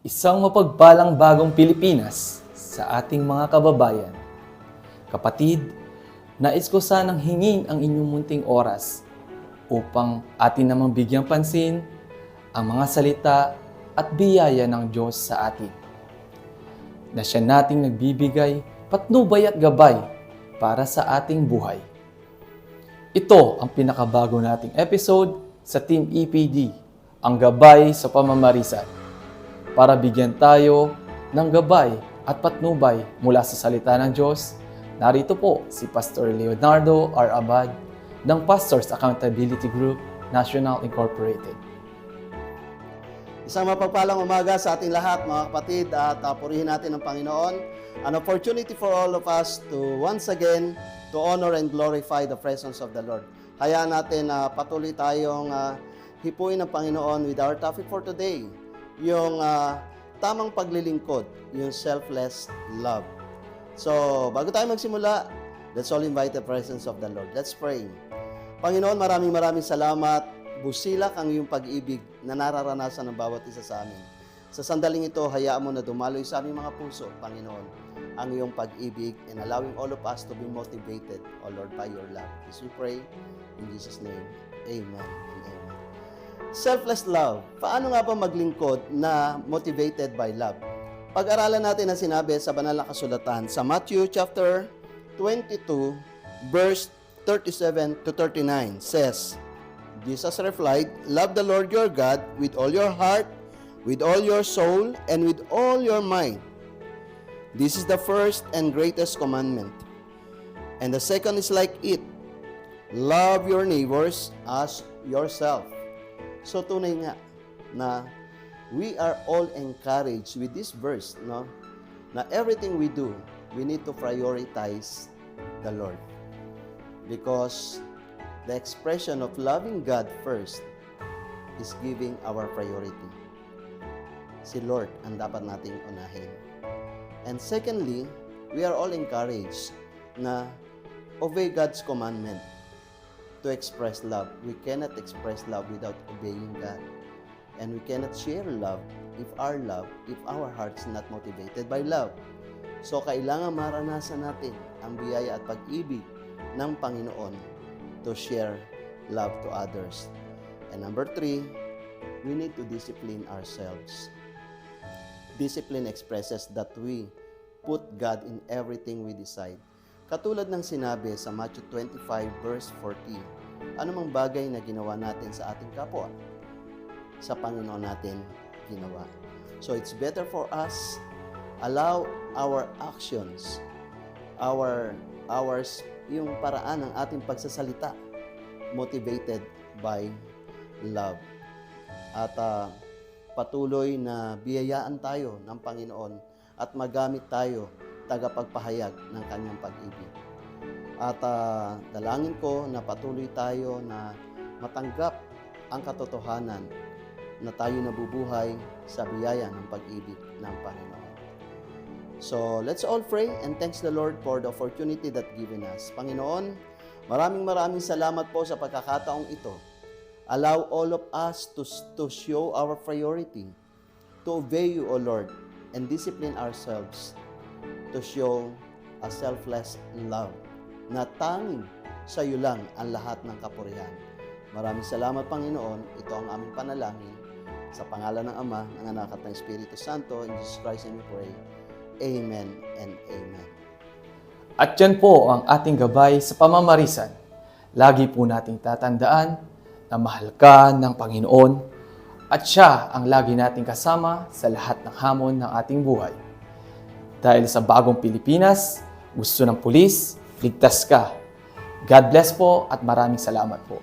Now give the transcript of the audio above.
Isang mapagpalang bagong Pilipinas sa ating mga kababayan. Kapatid, nais ko sanang hingin ang inyong munting oras upang atin namang bigyang pansin ang mga salita at biyaya ng Diyos sa atin. Na siya nating nagbibigay patnubay at gabay para sa ating buhay. Ito ang pinakabago nating episode sa Team EPD, ang gabay sa pamamarisan. Para bigyan tayo ng gabay at patnubay mula sa salita ng Diyos, narito po si Pastor Leonardo R. Abad ng Pastors Accountability Group National Incorporated. Isang mapagpalang umaga sa ating lahat, mga kapatid, at purihin natin ang Panginoon. An opportunity for all of us to once again to honor and glorify the presence of the Lord. Hayaan natin na patuloy tayong hipuin ng Panginoon with our topic for today, yung tamang paglilingkod, yung selfless love. So, bago tayo magsimula, let's all invite the presence of the Lord. Let's pray. Panginoon, maraming salamat. Busilak ang iyong pag-ibig na nararanasan ng bawat isa sa amin. Sa sandaling ito, hayaan mo na dumaloy sa aming mga puso, Panginoon, ang iyong pag-ibig and allowing all of us to be motivated, O Lord, by your love. As we pray, in Jesus' name, Amen and Amen. Selfless love. Paano nga ba maglingkod na motivated by love? Pag-aralan natin ang sinabi sa banal na kasulatan sa Matthew chapter 22, verse 37 to 39 says, Jesus replied, "Love the Lord your God with all your heart, with all your soul, and with all your mind. This is the first and greatest commandment. And the second is like it. Love your neighbors as yourself." So tunay nga na we are all encouraged with this verse, no? Na everything we do, we need to prioritize the Lord. Because the expression of loving God first is giving our priority. Si Lord ang dapat nating unahin. And secondly, we are all encouraged na obey God's commandment to express love. We cannot express love without obeying God. And we cannot share love if our heart's not motivated by love. So, kailangan maranasan natin ang biyaya at pag-ibig ng Panginoon to share love to others. And number 3, we need to discipline ourselves. Discipline expresses that we put God in everything we decide. Katulad ng sinabi sa Matthew 25 verse 40, anumang bagay na ginawa natin sa ating kapwa, sa Panginoon natin ginawa. So it's better for us, allow our actions, yung paraan ng ating pagsasalita, motivated by love. At patuloy na biyayaan tayo ng Panginoon at magamit tayo tagapagpahayag ng kanyang pag-ibig. At dalangin ko na patuloy tayo na matanggap ang katotohanan na tayo nabubuhay sa biyaya ng pag-ibig ng Panginoon. So, let's all pray and thanks the Lord for the opportunity that given us. Panginoon, maraming salamat po sa pagkakataong ito. Allow all of us to show our priority, to obey you, O Lord, and discipline ourselves to show a selfless love na tanging sa iyo lang ang lahat ng kapurihan. Maraming salamat, Panginoon. Ito ang aming panalangin sa pangalan ng Ama, ng Anak at ng Espiritu Santo. In Jesus Christ and we pray. Amen and Amen. At yan po ang ating gabay sa pamamarisan. Lagi po nating tatandaan na mahal ka ng Panginoon at siya ang lagi nating kasama sa lahat ng hamon ng ating buhay. Dahil sa bagong Pilipinas, gusto ng pulis, ligtas ka. God bless po at maraming salamat po.